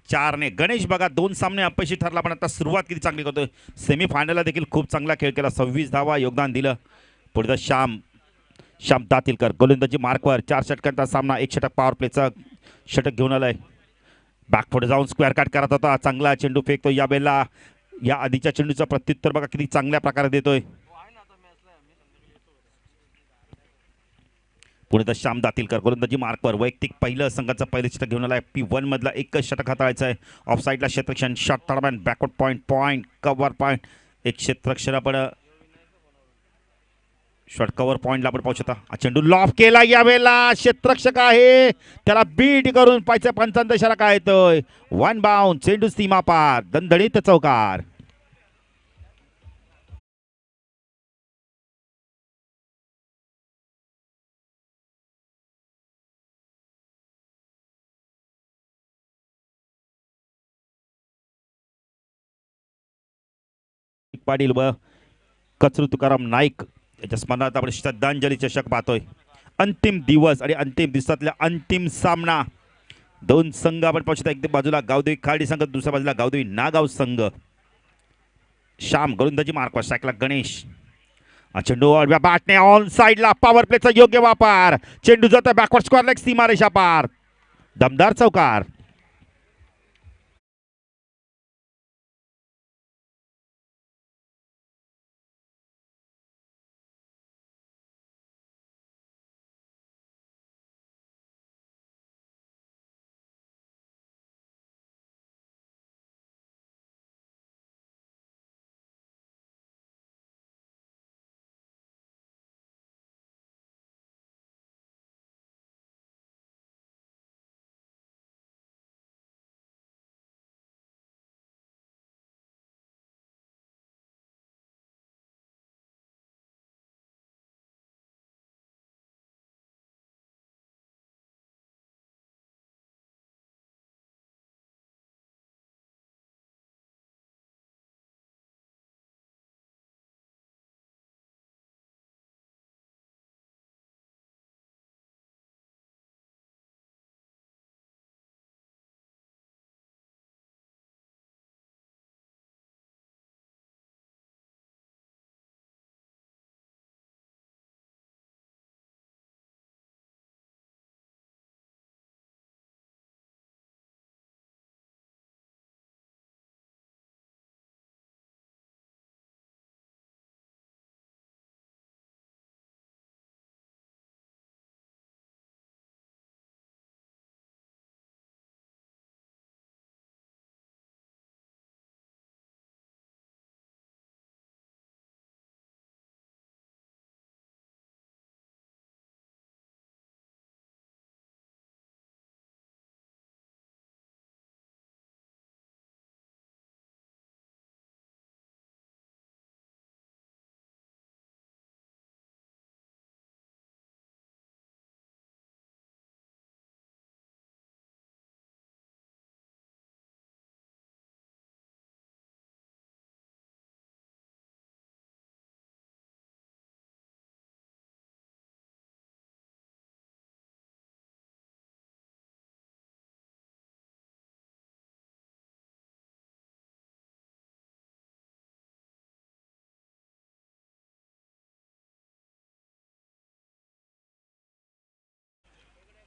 4 ने. गणेश बघा 2 सामने अपयशी ठरला, पण आता सुरुवात किती चांगली करतोय. सेमीफायनलला देखील खूप चांगला खेळ केला, 26 धावा योगदान दिलं. पुढे श्याम दातीलकर गोलंदाजी मार्कवर. 4 षटकांचा सामना, 1 षटक पॉवर प्लेचा षटक घेऊन आलाय. बॅक पुढे जाऊन स्क्वेअर कट करत होता, चांगला चेंडू फेकतो या बेलला. या आधीच्या चेंडूचा प्रत्युत्तर बघा किती चांगल्या प्रकारे देतोय. पुढे श्याम दातीलकर गोलंदाजी मार्कवर. वैयक्तिक पहिलं संघाचं पहिलं षटक घेऊन आलाय. P1 मधला एकच षटक हाताळायचं आहे. ऑफ साईडला क्षेत्ररक्षण, शॉट टर्नमॅन, बॅकवर्ड पॉईंट कव्हर पॉईंट. एक क्षेत्ररक्षण आपण शॉर्ट कव्हर पॉईंटला आपण पाहू शकता. चेंडू लॉफ केला यावेळेला, क्षेत्ररक्षक आहे त्याला बीट करून पाहिजे. पंचांचा इशारा काय येतोय. 1 बाउंड, चेंडू सीमा पार, दणदणीत चौकार. पाटील व कचरू तुकाराम नाईक याच्या स्मरणार्थ आपण श्रद्धांजली चषक पाहतोय. अंतिम दिवस आणि अंतिम दिवसातला अंतिम सामना. 2 संघ आपण पाहू शकता. एक बाजूला गावदेवी खाडी संघ, दुसऱ्या बाजूला गावदेवी नागाव संघ. श्याम गोलंदाजी मार्कवर, सायकला गणेश. चेंडू बॅटने ऑन साईडला, पॉवर प्लेचा योग्य वापर. चेंडू जातो बॅकवर्ड स्क्वेअर लेग, सीमारेषा पार, दमदार चौकार.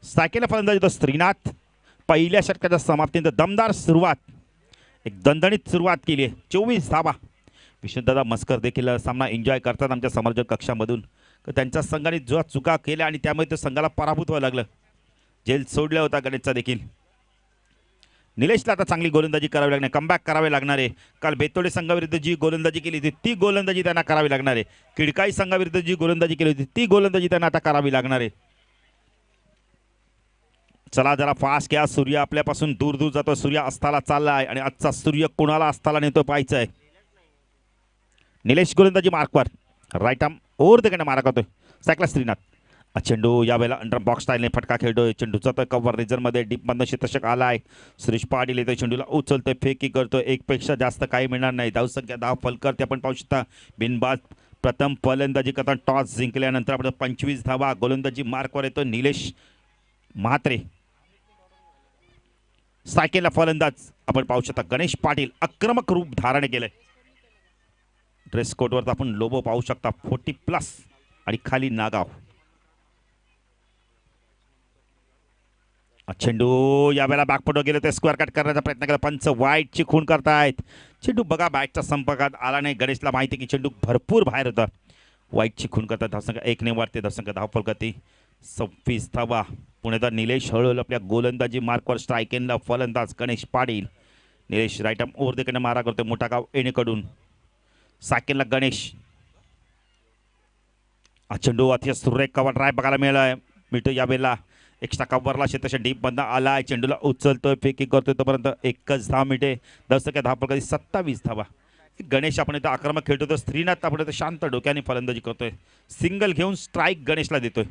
सायकेला फलंदाजी तो श्रीनाथ. पहिल्या षटकाच्या समाप्तीनंतर दमदार सुरुवात, एक दणदणीत सुरुवात केली आहे. 24 धावा. विष्णुदादा मस्कर देखील सामना एन्जॉय करतात आमच्या समर्जक कक्षामधून. त्यांच्या संघाने जो चुका केल्या आणि त्यामुळे त्या संघाला पराभूत व्हावं लागलं. जेल सोडला होता गणेशचा देखील. निलेशला आता चांगली गोलंदाजी करावी लागणार, कमबॅक करावे लागणार आहे. काल बेतोडे संघाविरुद्ध जी गोलंदाजी केली होती ती गोलंदाजी त्यांना करावी लागणार आहे. किडकाई संघाविरुद्ध जी गोलंदाजी केली होती ती गोलंदाजी त्यांना आता करावी लागणार आहे. चला जरा फास्ट घ्या. सूर्य आपल्यापासून दूर दूर जातो. सूर्य अस्ताला चालला आहे आणि आजचा सूर्य कुणाला अस्ताला नेतो पाहायचं आहे. निलेश गोलंदाजी मार्कवर, राईट आर्म ओव्हर द कडे मारा करतोय. सायकला श्रीनाथ. चेंडू यावेळेला अंडर बॉक्स स्टाईलने फटका खेळतोय. चेंडू जातोय कव्हर रिझनमध्ये, डीपमधनं क्षेत्ररक्षक आलाय. सुरेश पाटील येतोय, चेंडूला उचलतोय, फेकी करतोय. एकपेक्षा जास्त काही मिळणार नाही. धावसंख्या 10 फलकर ते आपण पाहू शकता. बिनबाद प्रथम फलंदाजी करता टॉस जिंकल्यानंतर आपण 25 धावा. गोलंदाजी मार्कवर येतो निलेश म्हात्रे. सायकेलला फलंदाज आपण पाहू शकता गणेश पाटील आक्रमक रूप धारण केलंय. ड्रेस कोडवर आपण लोगो पाहू शकता 40+ आणि खाली नागाव. चेंडू यावेळेला बॅकफुटवर गेले ते स्क्वेअर कट करण्याचा प्रयत्न केला. पंच वाईटची खूण करतायत. चेंडू बघा बॅटच्या संपर्कात आला नाही. गणेशला माहिती की चेंडू भरपूर बाहेर होता. वाईटची खूण करतात. धावसंख्या 1 ने वाढते. धावसंख्या धावफल गती 26 धावा. पुणेदार निलेश हळूहळू आपल्या गोलंदाजी मार्कवर स्ट्रायकेनला फलंदाज Ganesh Patil. Nilesh right arm over देखील मारा करतो मोठा गाव एणेकडून. सायकेलला गणेश. चेंडू अतिशय सुरेख कव्हर ड्राईव्ह बघायला मिळतो यावेळेला. एक्स्ट्रा कव्हरला क्षेत्रशा डीप बंद आलाय. चेंडूला उचलतोय फेकी करतोय तोपर्यंत 10 मिनिटे. धावसंख्या धावफल गती 27 धावा. गणेश आपण इथं आक्रमक खेळतो तर श्रीनाथ आपण इथं शांत डोक्याने फलंदाजी करतोय. सिंगल घेऊन स्ट्राईक गणेशला देतोय.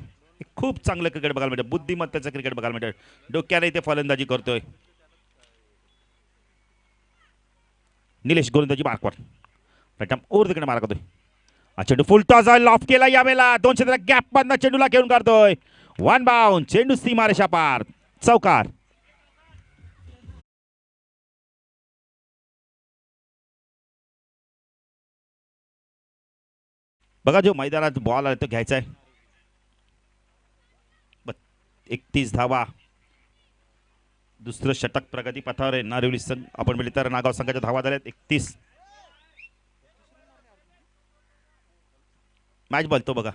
खूप चांगलं क्रिकेट बघायला मिळतं. बुद्धिमत्तेचं क्रिकेट बघायला मिळतं. डोक्याने इथे फलंदाजी करतोय निलेश. गोलंदाजी मार्कवर राईट आर्म ओव्हर तिकडे मारा करतोय. चेंडू फुल टॉस लॉफ केला यावेळेला. 200 गॅप मधनं चेंडूला घेऊन काढतोय. 1 बाउंड. चेंडू सीमारेषा पार. चौकार. बघा जो मैदानात बॉल आला तो घ्यायचा आहे. 31 धावा. दुसरं षटक प्रगती पथावर आहे. नारिवली संघ आपण मिळली तर नागाव संघाच्या धावा झाल्यात 31. मॅच बोलतो बघा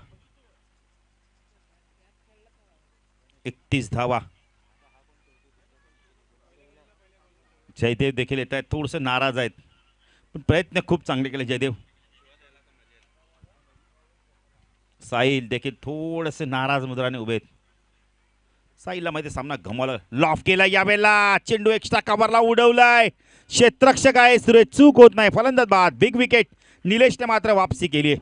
31 धावा. जयदेव देखील येत आहेत. थोडंसं नाराज आहेत पण प्रयत्न खूप चांगले केले जयदेव. साहिल देखील थोडेसे नाराज मुद्राने उभे आहेत. साहिलला माहिती सामना गमावला. लॉफ केला यावेळेला. चेंडू एक्स्ट्रा कव्हरला उडवलाय. क्षेत्ररक्षक आहे सुरेश. चूक होत नाही. फलंदाज बाद. Big wicket. निलेशने मात्र वापसी केली आहे.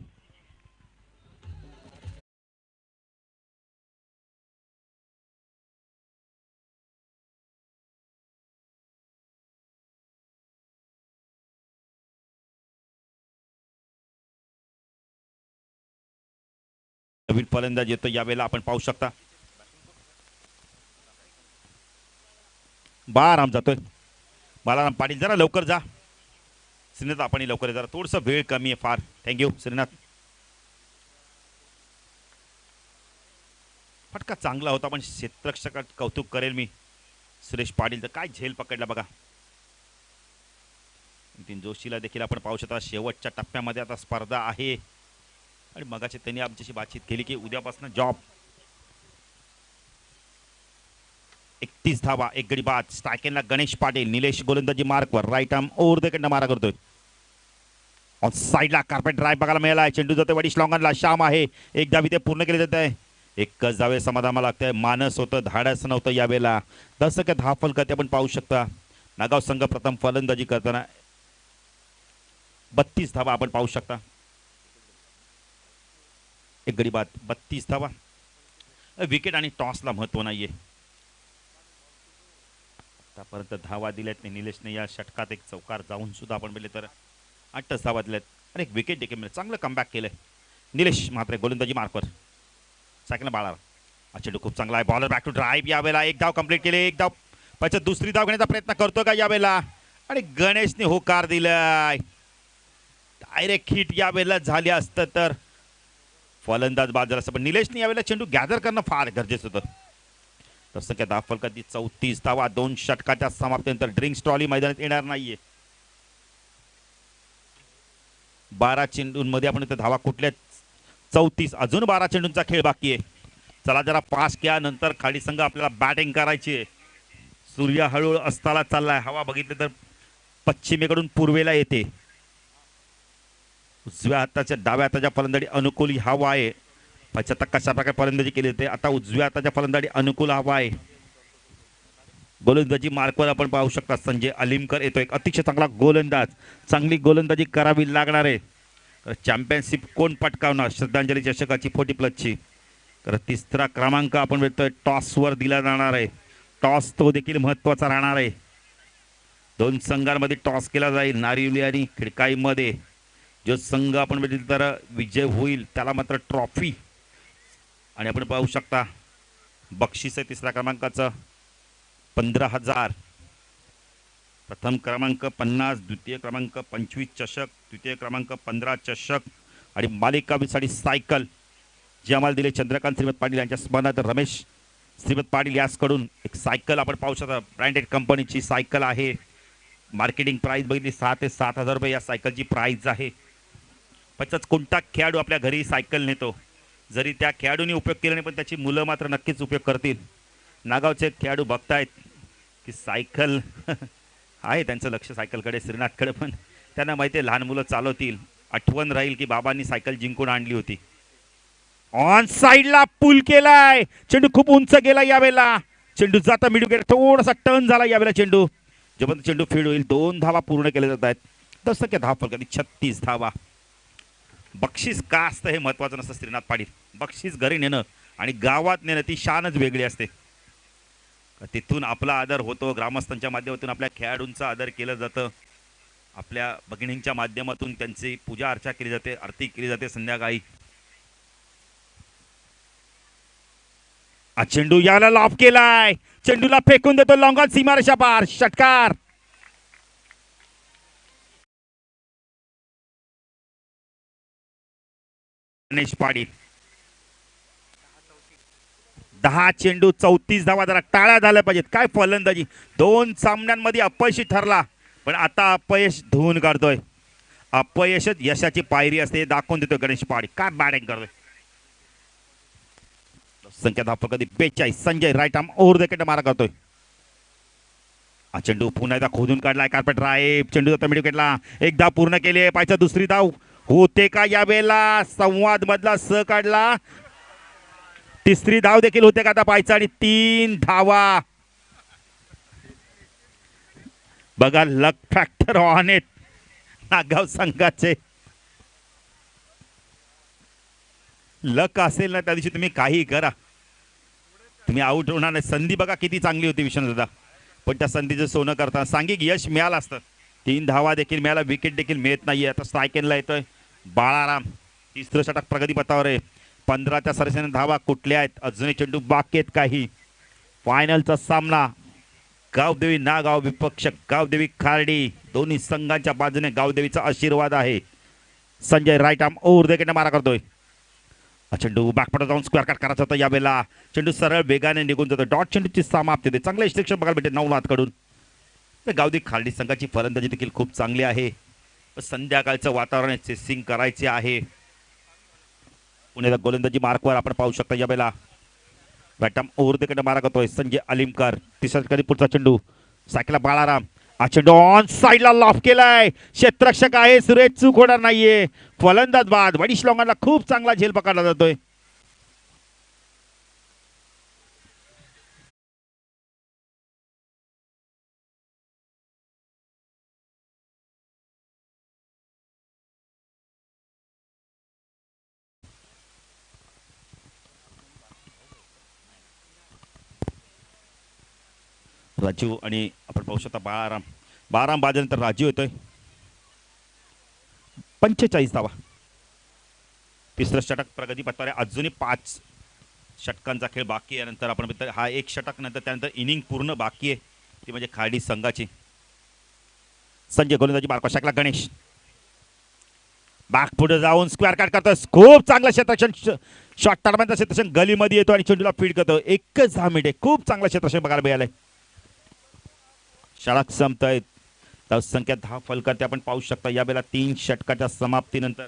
नवीन फलंदाज येतो यावेळेला आपण पाहू शकता. बाराम जातोय. बालाराम पाटील जरा लवकर जा. श्रीनाथ आपण लवकर जरा थोडंसं वेळ कमी आहे फार. थँक्यू श्रीनाथ. फटका चांगला होता पण क्षेत्ररक्षकात कौतुक करेल मी. सुरेश पाटील तर काय झेल पकडला बघा. नितीन जोशीला देखील आपण पाहू शकता. शेवटच्या टप्प्यामध्ये आता स्पर्धा आहे आणि मगाशी त्यांनी आमच्याशी बातचीत केली की उद्यापासून जॉब. 31 धावा. एक गडी बाद. स्ट्रायकेनला गणेश पाटील. निलेश गोलंदाजी मार्कवर राईट आर्म ओव्हर द कडनं मारा करतोय. ऑन साईडला कार्पेट ड्राईव्ह बघायला मिळाला. चेंडू जातोय वडी श्लॉंगनला. श्याम आहे. एक धाव इथे पूर्ण केली जात आहे. एकच धावे समाधान लागतंय. मानस होतं धाडस नव्हतं यावेळेला. दशक धावफल गती आपण पाहू शकता. नागाव संघ प्रथम फलंदाजी करताना 32 धावा आपण पाहू शकता. एक गडी बाद. 32 धावा. विकेट आणि टॉसला महत्व नाहीये. आतापर्यंत धावा दिल्यात निलेशने. या षटकात एक चौकार जाऊन सुद्धा आपण मिळले तर 8 धावा दिल्यात आणि एक विकेट देखील मिळेल. चांगलं कमबॅक केलंय निलेश मात्र गोलंदाजी मार्कवर. सायकल बाळा. चेंडू खूप चांगला आहे. बॉलर बॅक टू ड्राईव्ह यावेळेला. एक धाव कंप्लीट केले. एक धाव पाहिजे. दुसरी धाव घेण्याचा प्रयत्न करतो का यावेळेला आणि गणेशने होकार दिलाय. डायरेक्ट हिट यावेळेला झाली असतं तर फलंदाज बाद झाला असतं पण निलेशने यावेळेला चेंडू गॅदर करणं फार गरजेचं होतं. तसं काय धावफल कधी 34 धावा. 2 षटकाच्या समाप्तीनंतर ड्रिंक्स ट्रॉली मैदानात येणार नाहीये. 12 चेंडूंमध्ये आपण इथे धावा कुठल्या 34. अजून 12 चेंडूंचा खेळ बाकी आहे. चला जरा पास घ्या. नंतर खाली संघ आपल्याला बॅटिंग करायची आहे. सूर्य हळूहळू अस्ताला चाललाय. हवा बघितली तर पश्चिमेकडून पूर्वेला येते. उजव्या हाताच्या डाव्या हाताच्या फलंदाजी अनुकूल ही हवा आहे. आता कशा प्रकारे फलंदाजी केली जाते. आता उजव्या हाताच्या फलंदाजी अनुकूल हवा आहे. गोलंदाजी मार्कवर आपण पाहू शकता संजय अलिमकर येतो. एक अतिशय चांगला गोलंदाज. चांगली गोलंदाजी करावी लागणार आहे. चॅम्पियनशिप कोण पटकावणार. श्रद्धांजली चषकाची 40+ची. तर तिसरा क्रमांक आपण भेटतोय टॉसवर दिला जाणार आहे. टॉस तो देखील महत्त्वाचा राहणार आहे. 2 संघांमध्ये टॉस केला जाईल. नारिवली आणि खिडकाईमध्ये जो संघ आपण भेटेल तर विजय होईल त्याला मात्र ट्रॉफी आणि आपण पाहू शकता बक्षीस आहे तिसऱ्या क्रमांकाचं 15,000. प्रथम क्रमांक 50, द्वितीय क्रमांक 25 चषक, तृतीय क्रमांक 15 चषक आणि मालिका विसाडी सायकल जे आम्हाला दिले चंद्रकांत श्रीमत पाटील यांच्या स्मरणार्थ रमेश श्रीमत पाटील याचकडून एक सायकल आपण पाहू शकता. ब्रँडेड कंपनीची सायकल आहे. मार्केटिंग प्राइस बघितली 6 ते 7,000 रुपये या सायकलची प्राइस आहे. पचच कोणता खेळाडू आपल्या घरी सायकल नेतो, जरी त्या खेळाडूंनी उपयोग केला नाही पण त्याची मुलं मात्र नक्कीच उपयोग करतील. नागावचे खेळाडू बघतायत की सायकल आहे त्यांचं लक्ष सायकलकडे, श्रीनाथकडे, पण त्यांना माहिती आहे लहान मुलं चालवतील. आठवण राहील की बाबांनी सायकल जिंकून आणली होती. ऑन साइडला पुल केलाय, चेंडू खूप उंच गेला यावेळेला. चेंडू जाता मिडू गेला, थोडासा टर्न झाला यावेळेला चेंडू. जेव्हा चेंडू फीड होईल 2 धावा पूर्ण केल्या जात आहेत. तसं काय धाव फलकात 36 धावा. बक्षीस का असतं हे महत्वाचं नसतं श्रीनाथ पाटील. बक्षीस घरी नेणं आणि गावात नेणं ती शानच वेगळी असते. तिथून आपला आदर होतो, ग्रामस्थांच्या माध्यमातून आपल्या खेळाडूंचा आदर केलं जातं, आपल्या भगिनींच्या माध्यमातून त्यांची पूजा अर्चा केली जाते, आरती केली जाते संध्याकाळी. चेंडू याला लॉफ केलाय, चेंडूला फेकून देतो लॉंगॉन सीमारेषा पार. षटकार. गणेश पाटील 10 चेंडू 34 धावा. जरा टाळ्या झाल्या पाहिजेत. काय फलंदाजी, 2 सामन्यांमध्ये अपयशी ठरला पण आता अपयश धुवून काढतोय. अपयशच यशाची पायरी असते, दाखवून देतोय गणेश पाटील. काय बॅटिंग करतोय. संख्या धाव कधी 42. Sanjay right arm over the wicket मारा करतोय. चेंडू पुन्हा एकदा खोदून काढलाय कार्पेट राईट. चेंडू जाता मिड विकेटला. एक धाव पूर्ण केली. पायचा दुसरी धाव होते का यावेळेला. संवाद मधला स काढला. तिसरी धाव देखील होते का आता पायचा आणि 3 धावा. बघा लक फॅक्टर ऑन इट नागाव संघाचे. लक असेल ना त्या दिवशी तुम्ही काही करा, तुम्ही आउट होणार नाही. संधी बघा किती चांगली होती विश्वनाथ, पण त्या संधीचं सोनं करताना सांघिक यश मिळालं असतं. 3 धावा देखील मिळाला, विकेट देखील मिळत नाहीये. आता स्ट्रायकेनला येतोय बाळाराम. तिसरं षटक प्रगतीपथावर आहे. 15च्या सरासरीने धावा कुठल्या आहेत, अजूनही चेंडू बाकी आहेत काही. फायनलचा सामना गावदेवी नागाव विपक्ष गावदेवी खार्डी. दोन्ही संघांच्या बाजूने गावदेवीचा आशीर्वाद आहे. Sanjay right arm over the wicket मारा करतोय. चेंडू बॅकपट जाऊन स्क्वेअर कट करायचा होता यावेळेला. चेंडू सरळ वेगाने निघून जातो. डॉट चेंडूची समाप्ती होते. चांगलं इन्स्ट्रक्शन बघायला भेटते नवनाथ कडून. गावदेवी खार्डी संघाची फलंदाजी देखील खूप चांगली आहे. संध्याकाळचं वातावरण चेसिंग करायचे आहे. पुण्याला गोलंदाजी मार्कवर आपण पाहू शकता यावेळेला बॅटम ओव्हर द विकेट मारा करतोय संजय अलिमकर. तिसऱ्या कधी पुढचा चेंडू सायकला बाळाराम. चेंडू ऑन साइडला लॉफ केलाय. क्षेत्ररक्षक आहे सुरेश, चूक होणार नाहीये. फलंदाज बाद. वडिश लोकांना खूप चांगला झेल पकडला जातोय. राजू आणि आपण पाहू शकता बाळाराम बाजानंतर राजू येतोय. 45 धावा. तिसरं षटक प्रगती पथावर आहे. अजूनही 5 षटकांचा खेळ बाकी आहे. नंतर आपण हा एक षटक नंतर त्यानंतर इनिंग पूर्ण बाकी आहे, ती म्हणजे खार्डी संघाची. संजय गोलंदाजी मार्क शकला. गणेश बाग पुढे जाऊन स्क्वेअर कट करतो. खूप चांगलं क्षेत्ररक्षण. शॉर्ट टर्मचा क्षेत्ररक्षण गलीमध्ये येतो आणि चेंडूला फीड करतो. एकच 10 मिनिटे खूप चांगलं क्षेत्ररक्षण बघायला मिळालंय. षटक संपतायत. संख्या 10 फलकात ते आपण पाहू शकता यावेळेला 3 षटकाच्या समाप्तीनंतर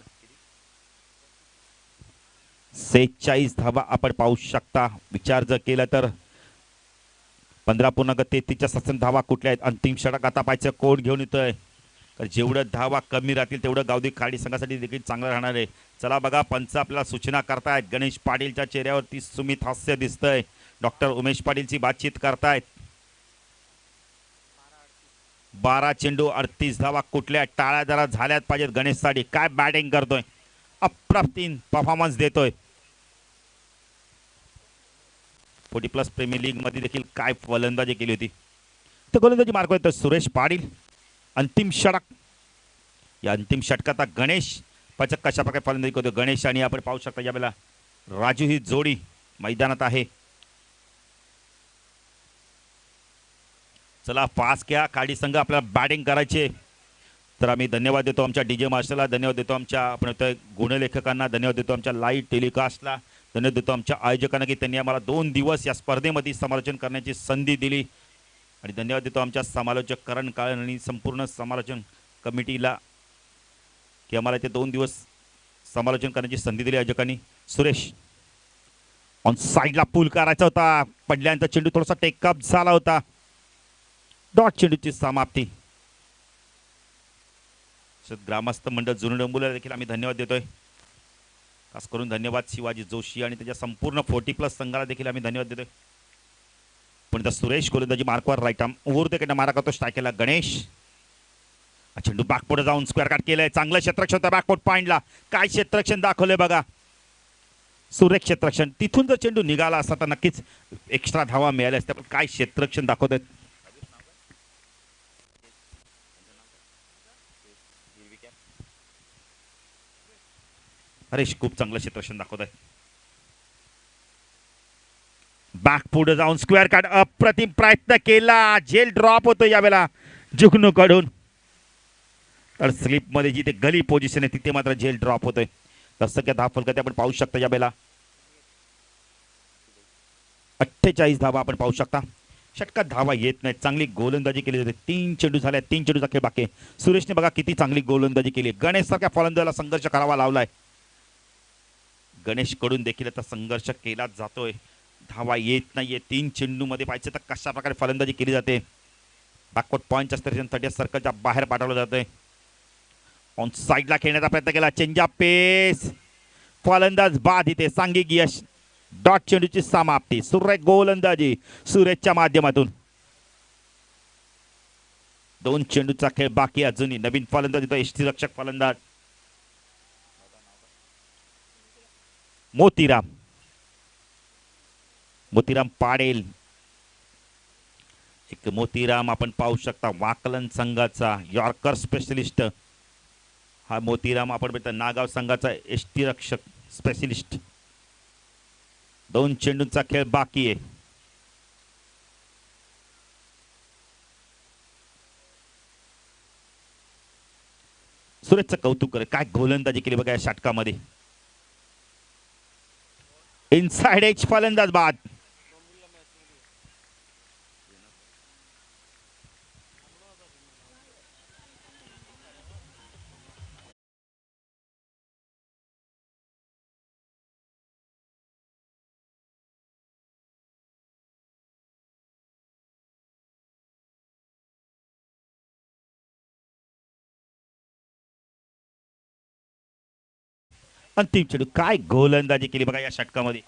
46 धावा आपण पाहू शकता. विचार जर केला तर 15.33च्या सत्सन धावा कुठल्या आहेत. अंतिम षटक आता पाहायचं कोण घेऊन येतोय. तर जेवढं धावा कमी राहतील तेवढं गावदेवी खार्डी संघासाठी देखील चांगलं राहणार आहे. चला बघा पंच आपल्याला सूचना करतायत. गणेश पाटीलच्या चेहऱ्यावरती सुमित हास्य दिसतंय. डॉक्टर उमेश पाटीलची बातचीत करतायत. 12 चेंडू 38 धावा कुठल्या. टाळ्या जरा झाल्यात पाहिजेत गणेशसाठी. काय बॅटिंग करतोय, अप्रतिम परफॉर्मन्स देतोय. 40+ प्रीमियर लीग मध्ये देखील काय फलंदाजी केली होती. तर गोलंदाजी मार्क येतो सुरेश पाटील. अंतिम षटक. या अंतिम षटकात गणेश पचक कशा प्रकारे फलंदाजी करतो. गणेश आणि आपण पाहू शकता यावेळेला राजू ही जोडी मैदानात आहे. चला फास्ट घ्या, खाडी संघ आपल्याला बॅटिंग करायचे. तर आम्ही धन्यवाद देतो आमच्या DJ मास्टरला, धन्यवाद देतो आमच्या आपण गुणलेखकांना, धन्यवाद देतो आमच्या लाईव्ह टेलिकास्टला, धन्यवाद देतो आमच्या आयोजकांना की त्यांनी आम्हाला 2 दिवस या स्पर्धेमध्ये समालोचन करण्याची संधी दिली. आणि धन्यवाद देतो आमच्या समालोचक करण काळन आणि संपूर्ण समालोचन कमिटीला की आम्हाला ते 2 दिवस समालोचन करण्याची संधी दिली आयोजकांनी. सुरेश ऑन साईडला पूल करायचा होता, पडल्यानंतर चेंडू थोडासा टेकअप झाला होता. डॉट चेंडूची समाप्ती. ग्रामस्थ मंडळ जुने डोंबुला देखील आम्ही धन्यवाद देतोय. खास करून धन्यवाद शिवाजी जोशी आणि त्याच्या संपूर्ण 40+ संघाला देखील आम्ही धन्यवाद देतोय. पण त्या सुरेश गोलंदाजी मार्कवर राईट आर्म ओव्हर तिकडनं मारा करतो. स्ट्रायकेला गणेश. चेंडू बॅकपोर्ट जाऊन स्क्वेअर कट केलंय. चांगलं क्षेत्ररक्षण होतं बॅकपोर्ट पॉइंटला. काय क्षेत्ररक्षण दाखवलंय बघा. सुरेख क्षेत्ररक्षण. तिथून जर चेंडू निघाला असता तर नक्कीच एक्स्ट्रा धावा मिळाल्या असत्या. पण काय क्षेत्ररक्षण दाखवत आहेत. हरेश खूप चांगलं क्षेत्ररक्षण दाखवत आहे. बॅक पुढे जाऊन स्क्वेअर कट अप्रतिम प्रयत्न केला. झेल ड्रॉप होतो यावेळेला जुगनू कडून. तर स्लिप मध्ये जिथे गली पोझिशन आहे तिथे मात्र झेल ड्रॉप होतोय. तसं काय धाव फलकात आपण पाहू शकता यावेळेला 48 धावा आपण पाहू शकता. षटकात धावा येत नाही. चांगली गोलंदाजी केली जाते. 3 चेंडू झाल्या. 3 चेंडूचा खेळ बाकी. सुरेशने बघा किती चांगली गोलंदाजी केली. गणेश सारख्या फलंदाजाला संघर्ष करावा लावलाय. गणेश कडून देखील आता संघर्ष केला जातोय. धावा येत नाहीये. 3 चेंडू मध्ये पाहिजे तर कशा प्रकारे फलंदाजी केली जाते. बॅकवर्ड पॉईंट असते 30 सर्कलच्या बाहेर पाठवलं जातंय. ऑन साईडला खेळण्याचा प्रयत्न केला. चेंजअप पेस. फलंदाज बाद इथे. सांघिक यश. डॉट चेंडूची समाप्ती. सुरेख गोलंदाजी सुरेशच्या माध्यमातून. 2 चेंडूचा खेळ बाकी. अजूनही नवीन फलंदाज इथं यष्टीरक्षक फलंदाज मोतीराम. मोतीराम पाडेल. एक मोतीराम आपण पाहू शकता वाकलन संघाचा यॉर्कर स्पेशलिस्ट. हा मोतीराम आपण बघता नागाव संघाचा यष्टीरक्षक स्पेशलिस्ट. 2 चेंडूंचा खेळ बाकी आहे. सुरेशचं कौतुक करे. काय गोलंदाजी केली बघा या षटकामध्ये. इनसाइड एज फलंदाज बाद. अंतिम चेंडू. काय गोलंदाजी केली बघा या षटकामध्ये.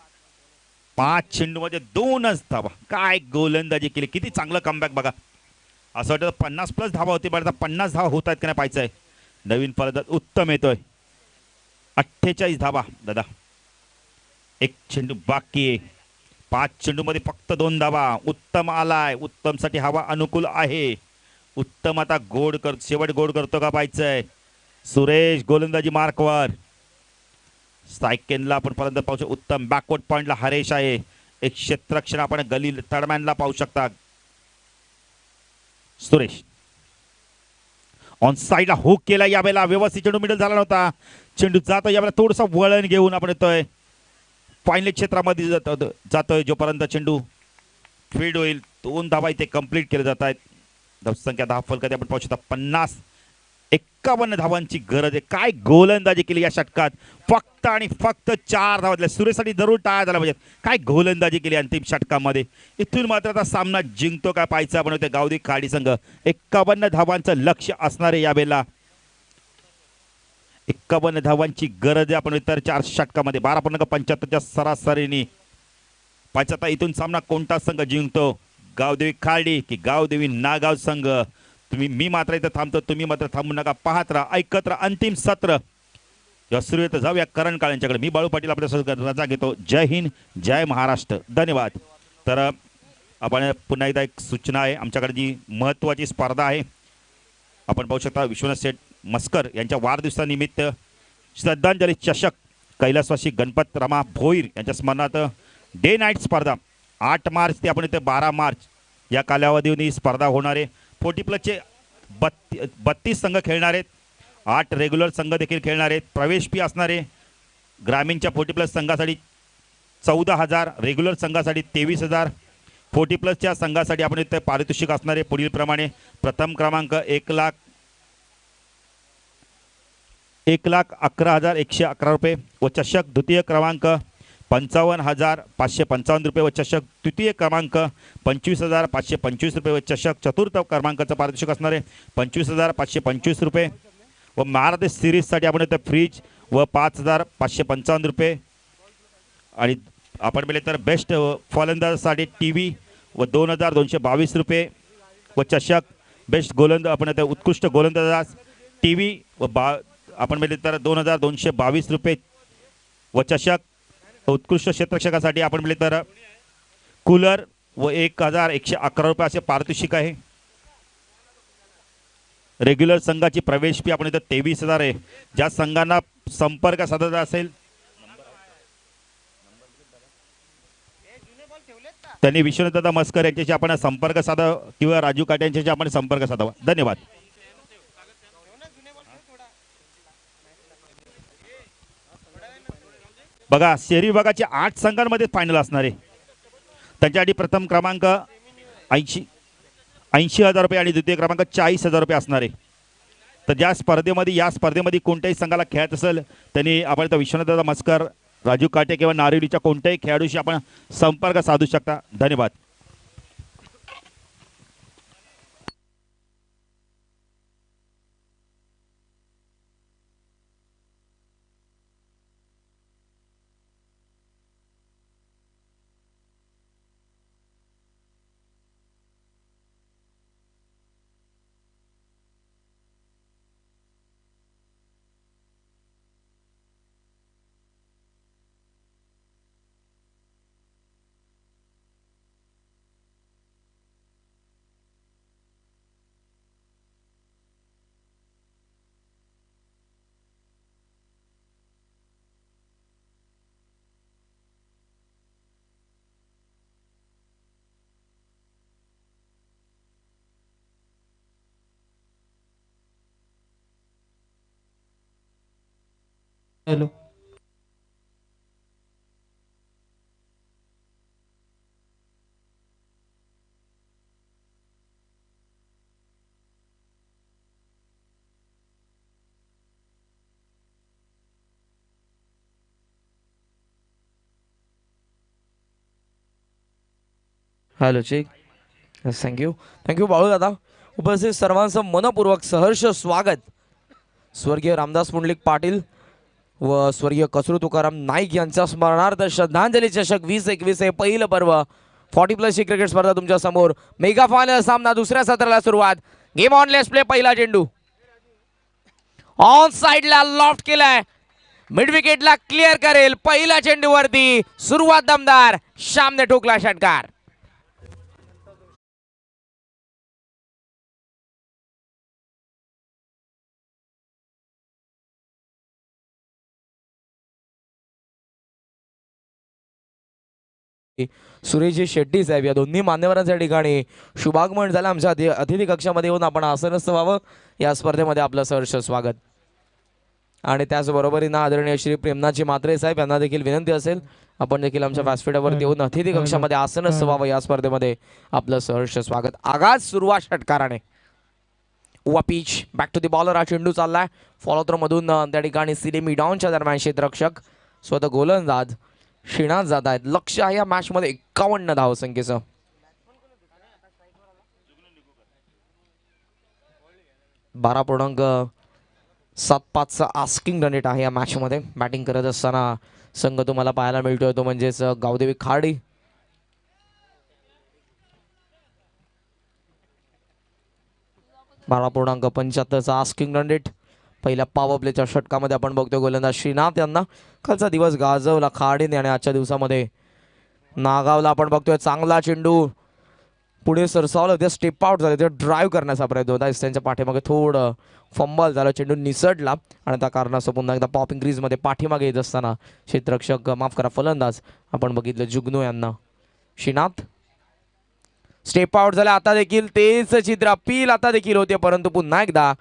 5 चेंडूमध्ये 2च धावा. काय गोलंदाजी केली. किती चांगलं कमबॅक बघा. असं वाटतं 50+ धावा होती. बरं 50 धावा होत आहेत का नाही पाहायचंय. नवीन फलंदाज उत्तम येतोय. 48 धावा दादा. 1 चेंडू बाकी आहे. 5 चेंडूमध्ये फक्त 2 धावा. उत्तम आलाय. उत्तम साठी हवा अनुकूल आहे. उत्तम आता गोड कर शेवट गोड करतो का पाहायचंय. सुरेश गोलंदाजी मार्कवर. सायकेनला आपण फलंदाज पाहू शकतो. उत्तम बॅकवर्ड पॉइंटला हरेश आहे. एक क्षेत्ररक्षण आपण गली तडमॅनला पाहू शकता. सुरेश ऑन साईडला हुक केला यावेळेला. व्यवस्थित चेंडू मिडल झाला नव्हता. चेंडू जातो यावेळेला थोडंसं वळण घेऊन आपण येतोय. फायनल क्षेत्रामध्ये जातोय जोपर्यंत चेंडू फील्ड होईल. 2 धावा इथे कंप्लीट केले जात आहेत. धावसंख्या 10 फलकात आपण पाहू शकता 51 धावांची गरज आहे. काय गोलंदाजी केली या षटकात. फक्त आणि फक्त 4 धावा. सुरेशसाठी जरूर टाळ्या झाल्या पाहिजेत. काय गोलंदाजी केली अंतिम षटकामध्ये. इथून मात्र आता सामना जिंकतो काय पाहायचा आपण होते गावदी खाडी संघ. 51 धावांचं लक्ष असणार आहे यावेळेला. 51 धावांची गरज आहे आपण इतर 4 षटकामध्ये. 12.75च्या सरासरीने पाहिजे. आता इथून सामना कोणता संघ जिंकतो. गावदेवी खाडी की गावदेवी नागाव संघ. मी मात्र इथं थांबतो. तुम्ही मात्र थांबू नका. पाहत राहा ऐकत राहा अंतिम सत्र. सुरू येतं जाऊया करण काळे यांच्याकडे. मी बाळू पाटील आपल्यासोबत रजा घेतो. जय हिंद जय महाराष्ट्र. धन्यवाद. तर आपण पुन्हा एकदा एक सूचना आहे. आमच्याकडे जी महत्त्वाची स्पर्धा आहे आपण पाहू शकता विश्वनाथ शेठ मस्कर यांच्या वाढदिवसानिमित्त श्रद्धांजली चषक कैलासवासी गणपत रमा भोईर यांच्या स्मरणार्थ डे नाईट स्पर्धा 8 मार्च ते आपण इथे 12 मार्च या कालावधीमध्ये स्पर्धा होणार आहे. 40+ 32 संघ खेळणार आहेत. 8 रेग्युलर संघ देखील खेळणार आहेत. प्रवेश फी असणार आहे ग्रामीणच्या 40+ संघासाठी 14,000, रेग्युलर संघासाठी 23,000. 40+च्या संघासाठी आपण इथे पारितोषिक असणारे पुढील प्रमाणे: प्रथम क्रमांक 1,11,111 रुपये व चषक. द्वितीय क्रमांक 55,555 रुपये व चषक. तृतीय क्रमांक 25,525 रुपये व चषक. चतुर्थ क्रमांकाचं पारितोषिक असणार आहे 25,525 रुपये व महाराष्ट्र सिरीजसाठी आपण इथे फ्रीज व 5,555 रुपये. आणि आपण पाहिले तर बेस्ट फलंदाजासाठी TV व 2,222 रुपये व चषक. बेस्ट गोलंदाज आपण इथे उत्कृष्ट गोलंदाज TV व आपण पाहिले तर 2,222 रुपये व चषक. उत्कृष्ट क्षेत्ररक्षकासाठी आपण पाहिले तर कूलर व 1,111 रुपये असे पारितोषिक आहे. रेग्युलर संघाची प्रवेश फी आपण इथं 23,000 आहे. ज्या संघांना संपर्क साधायचा असेल त्यांनी विश्वनाथदादा मस्कर यांच्याशी आपण संपर्क साधा किंवा राजू काटे यांच्याशी आपण संपर्क साधावा. धन्यवाद. बघा, शहरी विभागाचे 8 संघांमध्ये फायनल असणार आहे. त्यांच्यासाठी प्रथम क्रमांक 80,000 रुपये आणि द्वितीय क्रमांक 40,000 रुपये असणार आहे. तर या स्पर्धेमध्ये कोणत्याही संघाला खेळत असेल त्यांनी आपण तर विश्वनाथदादा मस्कर, राजू काटे किंवा नारिवलीच्या कोणत्याही खेळाडूशी आपण संपर्क साधू शकता. धन्यवाद. Hello. Hello check. Thank you Balu दादा. उपस्थित सर्वांचं मनपूर्वक सहर्ष स्वागत. स्वर्गीय रामदास पुंडलिक पाटील व स्वर्गीय कसरू तुकाराम नाईक यांच्या स्मरणार्थ श्रद्धांजली चषक 2021 हे पहिलं पर्व 40+ क्रिकेट स्पर्धा तुमच्या समोर. मेगा फायनल सामना दुसऱ्या सत्राला सुरुवात. Game on let's play. पहिला चेंडू ऑन साइडला लॉफ्ट केलाय. मिड विकेटला क्लिअर करेल. पहिला चेंडूवरती सुरुवात दमदार. श्यामने ठोकला षटकार. सुरेशजी शेट्टी साहेब या दोन्ही मान्यवरांच्या ठिकाणी शुभागमन झालं. आमच्या अतिथी कक्षामध्ये येऊन आपण आसनस्थ व्हावं. या स्पर्धेमध्ये आपलं सहर्ष स्वागत. आणि त्याचबरोबरीनं आदरणीय श्री प्रेमनाथजी म्हात्रे साहेब यांना देखील विनंती असेल आपण देखील आमच्या व्यासपीठावरती येऊन अतिथी कक्षामध्ये आसनस्थ व्हावं. या स्पर्धेमध्ये आपलं सहर्ष स्वागत. आगाज सुरुवात षटकाराने. Pitch back to the bowler. हा चेंडू चाललाय फॉलो थ्रो मधून. त्या ठिकाणी सिले मिडॉनच्या दरम्यान क्षेत्ररक्षक स्वतः गोलंदाज श्रीनाथ जात आहेत. लक्ष आहे या मॅच मध्ये 51 धावसंख्येचं. 12.75चा आस्किंग रन रेट आहे या मॅच मध्ये. बॅटिंग करत असताना संघ तुम्हाला पाहायला मिळतोय तो म्हणजेच गावदेवी खाडी. .75चा आस्किंग रन रेट. पहिल्या पॉवर प्लेच्या षटकामध्ये आपण बघतो गोलंदाज श्रीनाथ यांना. कालचा दिवस गाजवला खाडीने आणि आजच्या दिवसामध्ये नागावला आपण बघतोय चांगला चेंडू पुढे सरसावलं. ते स्टेप आउट झाले. ते ड्राईव्ह करण्याचा प्रयत्न होता. त्यांच्या पाठीमागे थोडं फंबल झालं. चेंडू निसटला आणि त्या कारणास्तव पुन्हा एकदा पॉपिंग क्रीजमध्ये पाठीमागे येत असताना क्षेत्ररक्षक माफ करा फलंदाज आपण बघितलं जुगनू यांना. श्रीनाथ स्टेप आउट झाला. आता देखील तेच चित्र अपील आता देखील होते, परंतु पुन्हा एकदा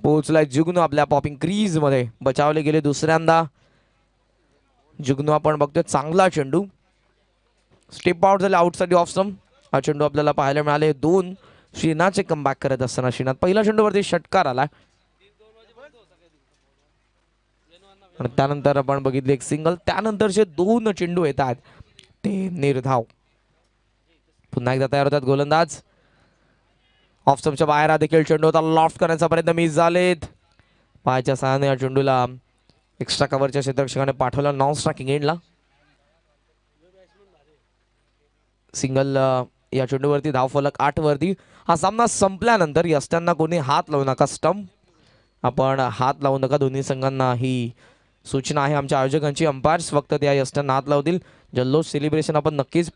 पोहोचलाय जुग्नू आपल्या पॉपिंग क्रीज मध्ये. बचावले गेले दुसऱ्यांदा जुग्नू. आपण बघतोय चांगला चेंडू. स्टेप आउट झाले आउटसाइड ऑफ स्टंप. हा चेंडू आपल्याला पाहायला मिळाले. 2 श्रीनाथचे कमबॅक करत असताना श्रीनाथ पहिल्या चेंडूवरती षटकार आला आणि त्यानंतर आपण बघितले एक सिंगल. त्यानंतरचे 2 चेंडू येतात ते निर्धाव. पुन्हा एकदा तयार होतात गोलंदाज. ऑफ स्टंपच्या बाहेर हा देखील चेंडू होता. लॉफ्ट करण्याचा प्रयत्न मिस झालेत. पायाच्या सहाय्याने या चेंडूला एक्स्ट्रा कव्हरच्या क्षेत्ररक्षकाने पाठवला नॉन स्ट्रायकिंग एंडला. सिंगल या चेंडूवरती धावफलक 8 वरती. हा सामना संपल्यानंतर यष्ट्यांना कोणी हात लावू नका. स्टंप आपण हात लावू नका. दोन्ही संघांना ही सूचना आहे आमच्या आयोजकांची. अंपायर्स फक्त त्या यष्ट्यांना हात लावतील. जल्लोष सेलिब्रेशन आपण नक्कीच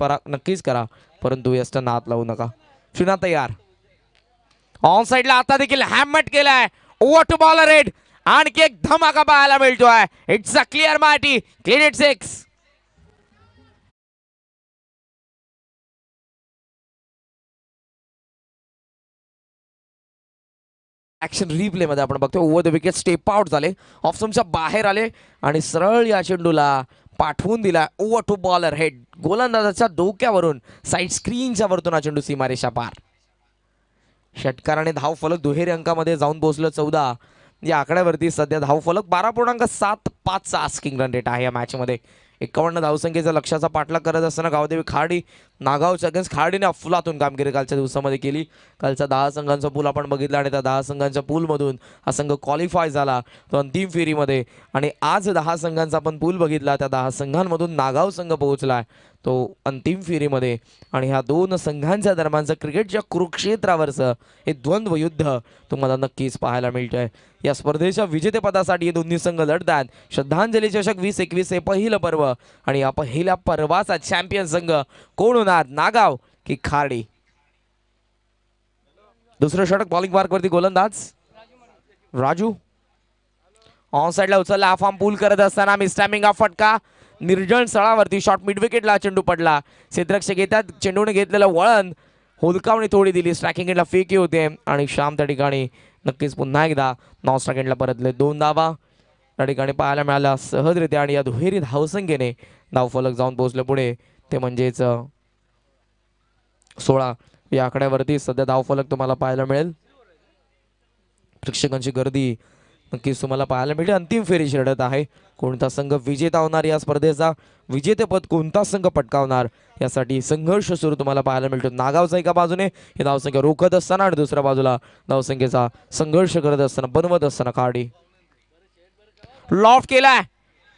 करा, परंतु यष्ट्यांना हात लावू नका. श्रीनाथ तयार. ऑन साइडला आता देखील हॅमट केलाय. Over to bowler head. आणखी एक धमाका पाहायला मिळतोय. इट्स अ क्लिअर मार्टी. Clean hit 6. ऍक्शन रिप्ले मध्ये आपण बघतोय over the wicket step out झाले. ऑफ स्टंपच्या बाहेर आले आणि सरळ या चेंडूला पाठवून दिला ओव्हर टू बॉलर हेड. गोलंदाजाच्या डोक्यावरून साईड स्क्रीनच्या वरतून हा चेंडू सीमारेषा पार. षटकाराने धावफलक दुहेरी अंकामध्ये जाऊन पोहोचलं 14. या आकड्यावरती सध्या धावफलक 12.75 आस्किंग रन रेट आहे या मॅच मध्ये. 51 धावसंख्येचा लक्ष्याचा पाठलाग करत असताना गावदेवी खाडी नागावच्या अगेन्स्ट खाडीने अफलातून कामगिरी कालच्या दिवसामध्ये केली. कालचा 10 संघांचा पूल आपण बघितला आणि त्या 10 संघांच्या पूलमधून हा संघ क्वालिफाय झाला तो अंतिम फेरीमध्ये. आणि आज 10 संघांचा आपण पूल बघितला. त्या 10 संघांमधून नागाव संघ पोहोचला तो अंतिम फेरीमध्ये. आणि ह्या 2 संघांच्या दरम्यानचं क्रिकेटच्या कुरुक्षेत्रावरचं हे द्वंद्व युद्ध तुम्हाला नक्कीच पाहायला मिळतंय. या स्पर्धेच्या विजेतेपदासाठी हे दोन्ही संघ लढतात. श्रद्धांजली चषक 2021 हे पहिलं पर्व आणि या पहिल्या पर्वाचा चॅम्पियन संघ कोण होणार, नागाव की खाडी? दुसरं षटक बॉलिंग मार्क वरती गोलंदाज राजू. ऑन साइडला उचलला. हा फॉर्म पूल करत असताना मिस टायमिंग हा फटका निर्जन स्थळावरती. शॉर्ट मिड विकेटला चेंडू पडला. क्षेत्ररक्षक येतात. चेंडूने घेतलेलं वळण हुलकावणी थोडी दिली. स्ट्रायकिंग एंडला फेकी होते आणि श्याम त्या ठिकाणी नक्कीच पुन्हा एकदा नॉन स्ट्रायक एंडला परतले. 2 धावा त्या ठिकाणी पाहायला मिळाल्या सहजरित्या आणि या दुहेरी धावसंख्येने धावफलक जाऊन पोहोचले पुढे. ते म्हणजेच 16 या आकड्यावरती सध्या धावफलक तुम्हाला पाहायला मिळेल. प्रेक्षकांची गर्दी नक्कीच तुम्हाला पाहायला मिळते. अंतिम फेरीची लढत आहे. कोणता संघ विजेता होणार या स्पर्धेचा, विजेतेपद कोणता संघ पटकावणार यासाठी संघर्ष सुरू तुम्हाला पाहायला मिळतो. नागावचा एका बाजूने ही धावसंख्या रोखत असताना आणि दुसऱ्या बाजूला धावसंख्येचा संघर्ष करत असताना बनवत असताना खाडी. लॉफ्ट केलाय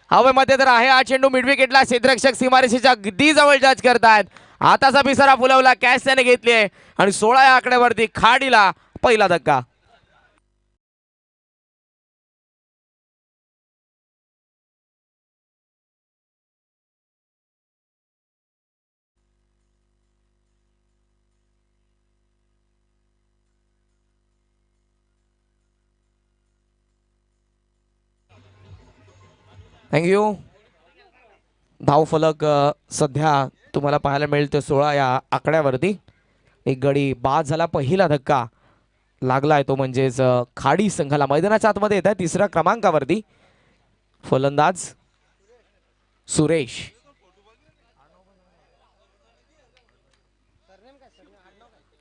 हवेमध्ये तर आहे हा चेंडू मिड विकेटला. क्षेत्ररक्षक सीमारेषेच्या अगदी जवळ जज करतायत. आताचा पिसारा फुलवला. कॅच त्याने घेतली आणि 16 या आकड्यावरती खाडीला पहिला धक्का. थँक्यू. धावफलक सध्या तुम्हाला पाहायला मिळते 16 या आकड्यावरती. एक गडी बाद झाला. पहिला धक्का लागलाय तो म्हणजेच खाडी संघाला. मैदानाच्या आतमध्ये येत आहे 3ऱ्या क्रमांकावरती फलंदाज सुरेश.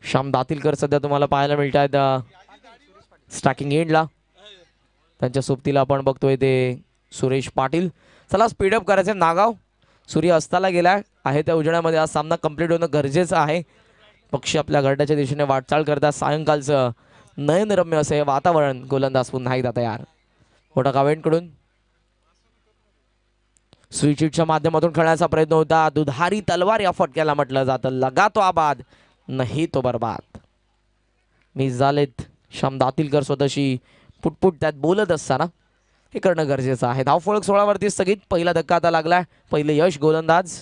श्याम दातीलकर सध्या तुम्हाला पाहायला मिळत आहेत स्ट्रायकिंग एंडला. त्यांच्या सोबतीला आपण बघतोय ते सुरेश पाटील. चला स्पीडअप करायचे. नागाव सूर्य अस्ताला गेलाय आहे त्या उजेडामध्ये आज सामना कंप्लीट होणं गरजेचं आहे. पक्षी आपल्या घरट्याच्या दिशेने वाटचाल करतात. सायंकाळचं नयनरम्य असं हे वातावरण. गोलंदाज पुन्हा एकदा तयार. मोठा कावेंटकडून स्विचिटच्या माध्यमातून खेळण्याचा प्रयत्न होता. दुधारी तलवार या फटक्याला म्हटलं जातं. लगा तो आबाद नाही तो बर्बाद. मिस झालेत. श्याम दातीलकर स्वतःशी पुटपुट त्यात बोलत असताना हे करणं गरजेचं आहे. धावफलक 16 वरती स्थगित. पहिला धक्का आता लागलाय. पहिले यश गोलंदाज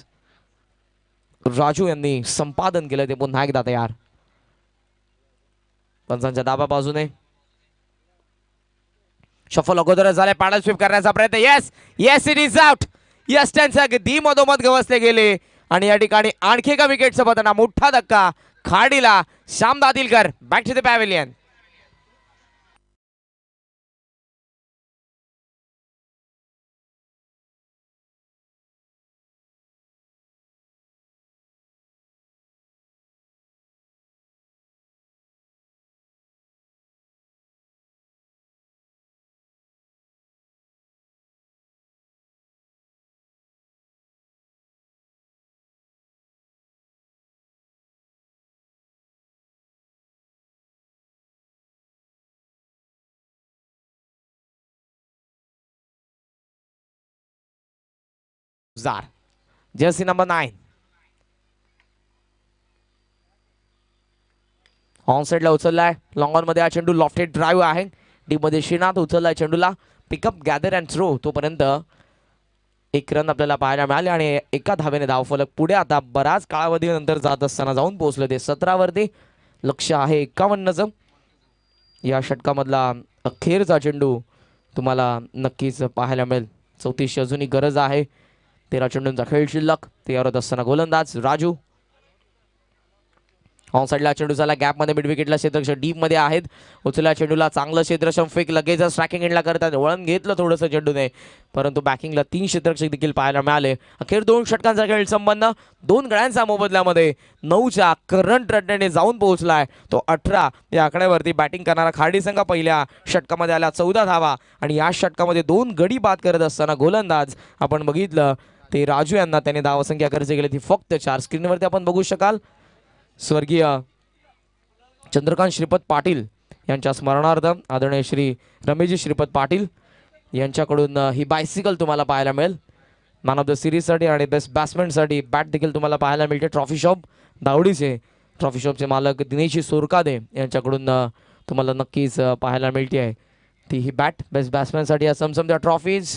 राजू यांनी संपादन केलं. ते पुन्हा एकदा तयार. पंचांच्या डाव्या बाजूने शफल अगोदर झाले. पॅडल स्वीप करण्याचा प्रयत्न. Yes yes it is out. यश त्यांच्या अगदी मधोमध गवसले गेले आणि या ठिकाणी आणखी एका विकेटचं पतन. मोठा धक्का खाडीला. Shyam Datilkar back to the pavilion. Jersey number 9. On साइडला उचललाय. लॉंग ऑन मध्ये हा चेंडू. लॉफ्टेड ड्राईव्ह आहे. डीप मध्ये श्रीनाथ उचललाय चेंडूला. Pickup gather and throw. तोपर्यंत एक रन आपल्याला पाहायला मिळाले आणि एका धावेने धावफलक पुढे आता बराच कालावधीनंतर जात असताना जाऊन पोहोचले ते 17 वरती. लक्ष आहे 51चं. या षटकामधला अखेरचा चेंडू तुम्हाला नक्कीच पाहायला मिळेल. 34ची अजूनही गरज आहे. 13 चेंडूंचा खेळ शिल्लक. तयार असताना गोलंदाज राजू. ऑन साइडला चेंडू झाला गॅपमध्ये. मिड विकेटला क्षेत्ररक्षक डीप मध्ये आहेत. उचलला चेंडूला चांगलं क्षेत्ररक्षण फेक लगेच स्ट्रायकिंग एंडला करतात. वळण घेतलं थोडंसं चेंडूने, परंतु बॅकिंगला 3 क्षेत्ररक्षक देखील पाहायला मिळाले. अखेर 2 षटकांचा खेळ संबंध 2 गड्यांचा मोबदल्यामध्ये 9च्या करंट रनने जाऊन पोहोचलाय तो 18 या आकड्यावरती. बॅटिंग करणारा खाडी संघ पहिल्या षटकामध्ये आला 14 धावा आणि या षटकामध्ये 2 गडी बाद करत असताना गोलंदाज आपण बघितलं ते राजू यांना त्याने धावसंख्या खर्च केली ती फक्त 4. स्क्रीनवरती आपण बघू शकाल स्वर्गीय चंद्रकांत श्रीपत पाटील यांच्या स्मरणार्थ आदरणीय श्री रमेशजी श्रीपत पाटील यांच्याकडून ही बायसिकल तुम्हाला पाहायला मिळेल. मॅन ऑफ द सिरीजसाठी आणि बेस्ट बॅट्समॅनसाठी बॅट देखील तुम्हाला पाहायला मिळते. ट्रॉफी शॉप दावडीचे ट्रॉफी शॉपचे मालक दिनेशी सोरकादे यांच्याकडून तुम्हाला नक्कीच पाहायला मिळते आहे ती ही बॅट. बेस्ट बॅट्समॅनसाठी या समसमत्या ट्रॉफीज.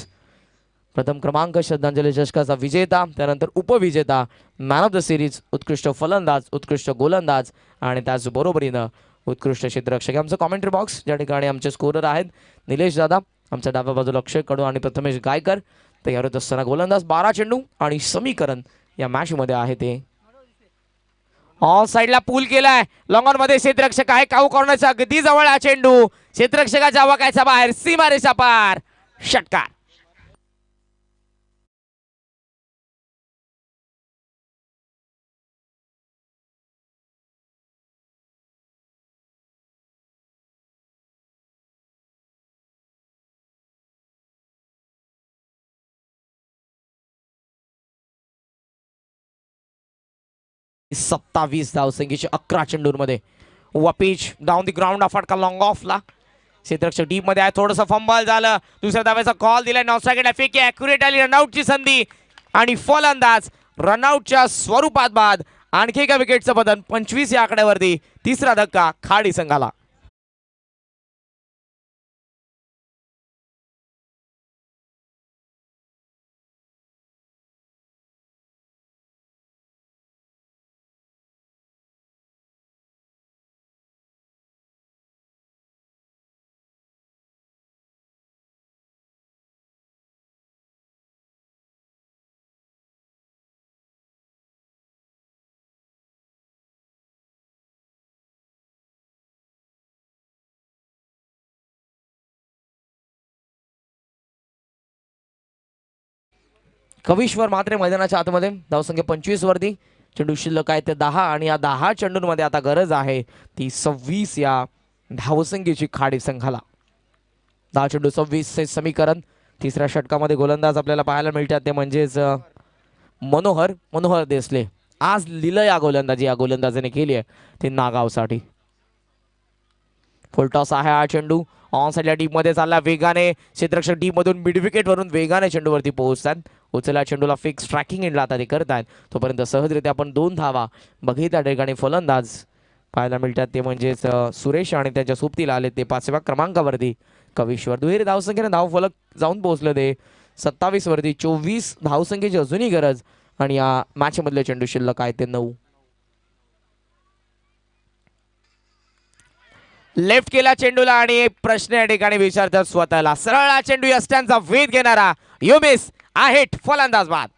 प्रथम क्रमांक श्रद्धांजली चषकाचा विजेता, त्यानंतर उपविजेता, मॅन ऑफ द सिरीज, उत्कृष्ट फलंदाज, उत्कृष्ट गोलंदाज आणि त्याचबरोबरीनं उत्कृष्ट क्षेत्ररक्षक. आमचं कॉमेंट्री बॉक्स ज्या ठिकाणी आमचे स्कोरर आहेत निलेश दादा, आमच्या डाव्या बाजूला अक्षय कडू आणि प्रथमेश गायकर. तयार होत असताना गोलंदाज 12 चेंडू आणि समीकरण या मॅच मध्ये आहे ते ऑन साइडला पूल केलाय. लॉंग ऑन मध्ये क्षेत्ररक्षक आहे. काऊ कॉर्नरचा अगदी जवळ हा चेंडू. क्षेत्ररक्षकाच्या वाकायचा बाहेर. सीमारेषा पार. षटकार. सत्तावीस धावसंख्येची 11 चेंडूंमध्ये. पिच डाऊन दी ग्राउंड फटका लॉंग ऑफला. क्षेत्ररक्षक डीप मध्ये आहे. थोडंसं फंबल झालं. दुसऱ्या धावेचा कॉल दिलाय. नॉन फेक ॲक्युरेट आली. रनआउटची संधी आणि फलंदाज रनआउटच्या स्वरूपात बाद. आणखी एका विकेटचं बदल 25 या आकड्यावरती. तिसरा धक्का खाडी संघाला. कविश्वर मात्रे मैदानाच्या आतमध्ये. धावसंख्या 25 वरती. चेंडू शिल्लक आहे ते 10 आणि या 10 चेंडूंमध्ये आता गरज आहे ती 26 या धावसंख्येची खाडी संघाला. 10 चेंडू 26 चे समीकरण. तिसऱ्या षटकामध्ये गोलंदाज आपल्याला पाहायला मिळतात ते म्हणजेच मनोहर देसले. आज लिहिलं या गोलंदाजी या गोलंदाजाने केली आहे ते नागावसाठी. फुलटॉस आहे हा चेंडू. ऑन साइडला डीप मध्ये चालला वेगाने. क्षेत्ररक्षक डीप मधून मिड विकेट वरून वेगाने चेंडूवरती पोहोचतात. उचलला चेंडूला फिक्स ट्रॅकिंग एंडला आता ते करतायत. तोपर्यंत सहजरित्या आपण 2 धावा बघितल्या ठिकाणी फलंदाज पाहायला मिळतात ते म्हणजेच सुरेश आणि त्यांच्या सोबतीला आले ते 5व्या क्रमांकावरती कविश्वर. दुहेरी धावसंख्येने धावफलक जाऊन पोहोचले ते 27 वरती. 24 धावसंख्येची अजूनही गरज आणि या मॅच मधले चेंडू शिल्लक आहे ते 9. लेफ्ट केला चेंडूला आणि प्रश्न या ठिकाणी विचारतात स्वतःला. सरळ चेंडू यष्ट्यांचा वेध घेणारा यू मिस आहे फलंदाज बाद.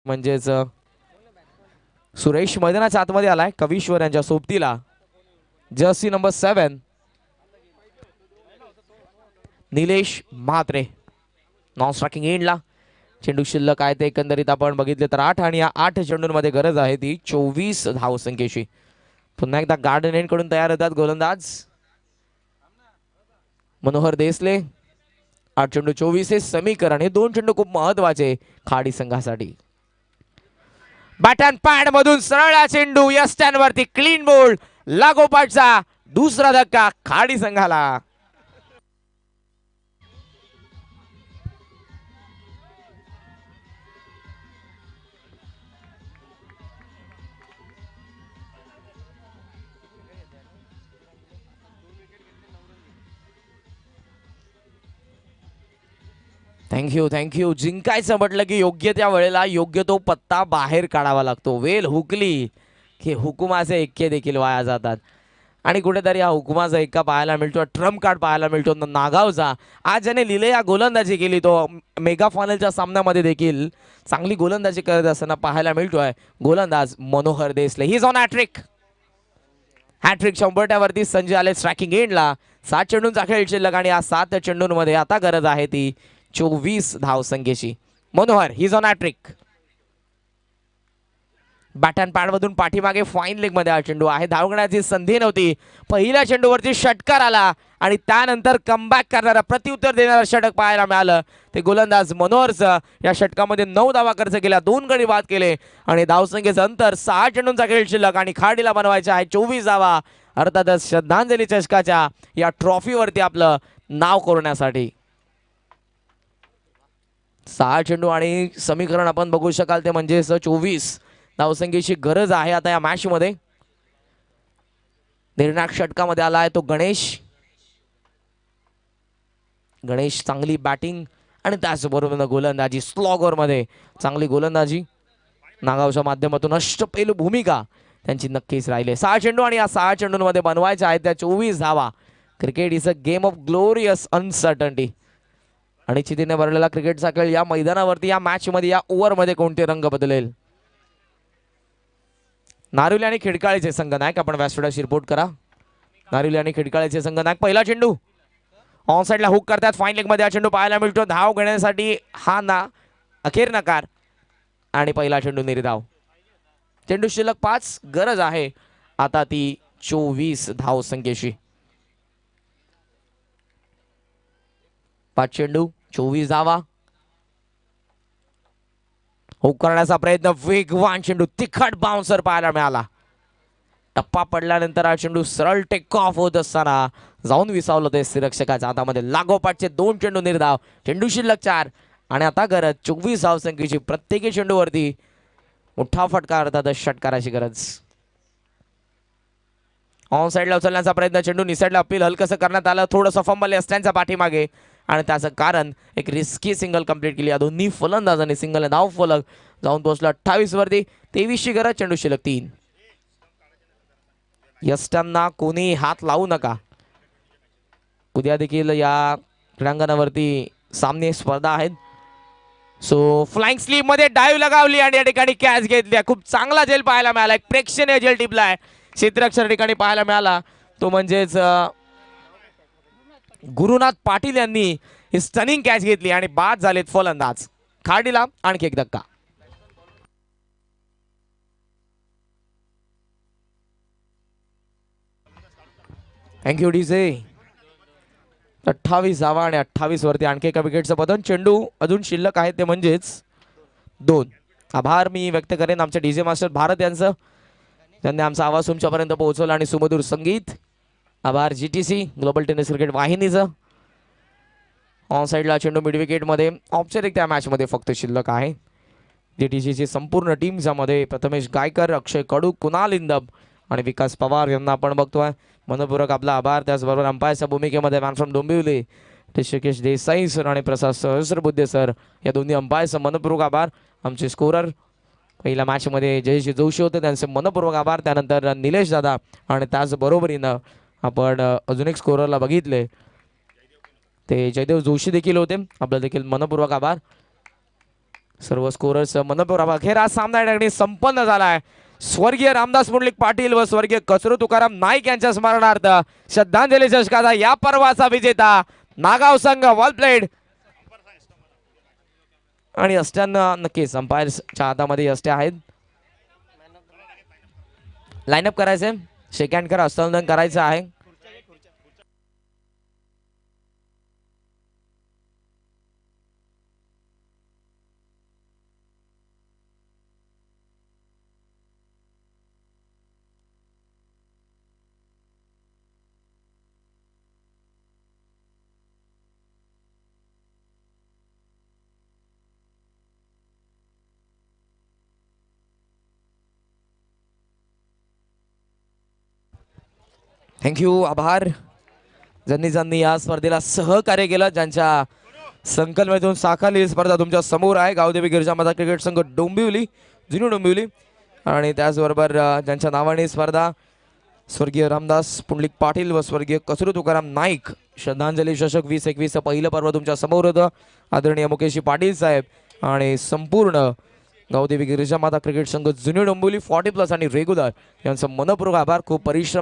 म्हणजेच सुरेश मैदानाच्या आतमध्ये आलाय कवीश्वर यांच्या सोबतीला. Jersey number 7 Nilesh Mhatre. Non striking एंडला चेंडू शिल्लक आहे ते एकंदरीत आपण बघितले तर 8 आणि या 8 चेंडूंमध्ये गरज आहे ती 24 धावसंख्येची. पुन्हा एकदा गार्डन एंड कडून तयार होतात गोलंदाज मनोहर देसले. 8 चेंडू 24 हे समीकरण. हे 2 चेंडू खूप महत्वाचे खाडी संघासाठी. बॅट अँड पॅड मधून सरळ चेंडू या स्टँड वरती क्लीन बोल्ड. लागोपाठचा दुसरा धक्का खाडी संघाला. थँक्यू. जिंकायचं म्हटलं की योग्य त्या वेळेला योग्य तो पत्ता बाहेर काढावा लागतो. वेल हुकली की हुकुमाचे एक्के देखील वाया जातात आणि कुठेतरी हा हुकुमाचा एक्का पाहायला मिळतो. ट्रम्प कार्ड पाहायला मिळतो नागावचा. आज ज्याने लिलया गोलंदाजी केली तो मेगा फायनलच्या सामन्यामध्ये देखील चांगली गोलंदाजी करत असताना पाहायला मिळतोय गोलंदाज मनोहर देसले. ही ऑन हॅट्रिक. हॅट्रिक 100 संजय आले स्ट्रायकिंग एंडला. 7 चेंडूंचा खेळ शिल्लक आणि या 7 चेंडूंमध्ये आता गरज आहे ती 24 धावसंख्येची. मनोहर ही on hattrick. Bat and pad मधून पाठीमागे फाईन लेग मध्ये हा चेंडू आहे. धाव घेण्याची संधी नव्हती. पहिल्या चेंडूवरती षटकार आला आणि त्यानंतर कमबॅक करणारा प्रत्युत्तर देणारा षटक पाहायला मिळालं. ते गोलंदाज मनोहरचं. या षटकामध्ये 9 धावा खर्च केल्या, 2 गडी बाद केले आणि धावसंख्येचं अंतर 6 चेंडूंचा खेळ शिल्लक आणि खाडीला बनवायचा आहे 24 धावा. अर्थातच श्रद्धांजली चषकाच्या या ट्रॉफीवरती आपलं नाव कोरण्यासाठी. 6 चेंडू आणि समीकरण आपण बघू शकाल ते म्हणजे 24 धावसंख्येची गरज आहे आता या मॅच मध्ये. निर्णायक षटकामध्ये आला आहे तो गणेश चांगली बॅटिंग आणि त्याचबरोबर गोलंदाजी. स्लॉगर मध्ये चांगली गोलंदाजी. नागावच्या माध्यमातून अष्टपैलू भूमिका त्यांची नक्कीच राहिली. 6 चेंडू आणि या 6 चेंडूंमध्ये बनवायच्या आहेत त्या 24 धावा. Cricket is a game of glorious uncertainty. अनिश्चितीने भरलेला क्रिकेटचा खेळ. या मैदानावरती या मॅच मध्ये या ओव्हर मध्ये कोणते रंग बदलेल. नारिवली आणि खिडकाळेचे संघनायक आपण व्यासपीठाशी रिपोर्ट करा. नारिवली आणि खिडकाळेचे संघनायक. पहिला चेंडू ऑन साइडला हुक करतात. फाईन लेग मध्ये हा चेंडू पाहायला मिळतो. धाव घेण्यासाठी हा अखेर नकार आणि पहिला चेंडू निर्धाव. चेंडू शिल्लक 5. गरज आहे आता ती 24 धावसंख्येची. 5 चेंडू 24 धावा. हुक करण्याचा प्रयत्न. वेगवान चेंडू. तिखट बाउन्सर पाहायला मिळाला. टप्पा पडल्यानंतर हा चेंडू सरळ टेक ऑफ होत असताना जाऊन विसावलं ते सुरक्षकाच्या हातामध्ये. लागोपाठचे 2 चेंडू निर्धाव. चेंडू शिल्लक 4 आणि आता गरज 24 धावसंख्येची. प्रत्येकी चेंडूवरती मोठा फटका अर्थात षटकाराची गरज. ऑन साइडला उचलण्याचा प्रयत्न. चेंडू निसाइडला अपील हलकसं करण्यात आलं. थोडंसं फंबल असल्याच्या पाठीमागे आणि त्याचं कारण एक रिस्की सिंगल कंप्लीट केली. या दोन्ही फलंदाजांनी सिंगल धाव फलक जाऊन पोहोचला 28 वरती. 23 ची गरज. चेंडू शिल्लक 3. यष्टांना कोणी हात लावू नका. उद्या देखील या क्रीडांगणावरती सामने स्पर्धा आहेत. सो फ्लाइंग स्लीप मध्ये डाईव्ह लगावली आणि या ठिकाणी कॅच घेतली. खूप चांगला झेल पाहायला मिळाला. एक प्रेक्षणीय झेल टिपलाय क्षेत्ररक्षक ठिकाणी पाहायला मिळाला तो म्हणजेच गुरुनाथ पाटील यांनी ही स्टनिंग कॅच घेतली आणि बाद झालेत फलंदाज. खाडीला आणखी एक धक्का. Thank you DJ. 28 धावा आणि 28 वरती आणखी एका विकेटचं बदल. चेंडू अजून शिल्लक आहेत ते म्हणजेच 2. आभार मी व्यक्त करेन आमच्या डीजे मास्टर भारत यांचं. त्यांनी आमचा आवाज तुमच्यापर्यंत पोहोचवला आणि सुमधुर संगीत. आभार GTC ग्लोबल टेनिस क्रिकेट वाहिनीचं. ऑन साइडला चेंडू मिड विकेट मध्ये. औपचारिक त्या मॅच मध्ये फक्त शिल्लक आहे. GTCची संपूर्ण टीम ज्यामध्ये प्रथमेश गायकर, अक्षय कडू, कुणाल इंदब आणि विकास पवार यांना आपण बघतोय. मनपूर्वक आपला आभार. त्याचबरोबर अंपायरच्या भूमिकेमध्ये man from Dombivli Rishikesh Desai sir आणि प्रसाद सहस्रबुद्धे सर या दोन्ही अंपायरचा मनपूर्वक आभार. आमचे स्कोरर पहिल्या मॅचमध्ये जयश्री जोशी होते त्यांचे मनपूर्वक आभार. त्यानंतर निलेश दादा आणि त्याचबरोबरीनं आपण अजून एक स्कोररला बघितले ते जयदेव जोशी देखील होते. आपलं देखील मनपूर्वक आभार. सर्व स्कोरर्स मनपूर्वक अखेर हा सामना या ठिकाणी संपन्न झालाय. स्वर्गीय रामदास पुंडलिक पाटील व स्वर्गीय कचरू तुकाराम नाईक यांच्या स्मरणार्थ श्रद्धांजली चषकाचा या पर्वाचा विजेता नागाव संघ वॉल प्लेड. आणि अस्ट्यांना नक्कीच अंपायर्सच्या हातामध्ये अस्ट्या आहेत. लाईनअप करायचंय, शेक हँड करा, हस्तांदोलन करायचं आहे. थँक्यू, आभार ज्यांनी या स्पर्धेला सहकार्य केलं, ज्यांच्या संकल्पनेतून साकारली स्पर्धा तुमच्या समोर आहे. गावदेवी गिरजा माता क्रिकेट संघ डोंबिवली, जुनी डोंबिवली. आणि त्याचबरोबर ज्यांच्या नावाने स्पर्धा स्वर्गीय रामदास पुंडलिक पाटील व स्वर्गीय कचरू तुकाराम नाईक श्रद्धांजली चषक 2021 पहिलं पर्व तुमच्या समोर होतं. आदरणीय मुकेशजी पाटील साहेब आणि संपूर्ण गावदेवी गिरिजा माता क्रिकेट संघ जुनी डोंबिवली 40+ आणि रेग्युलर यांचं मनपूर्वक आभार. खूप परिश्रम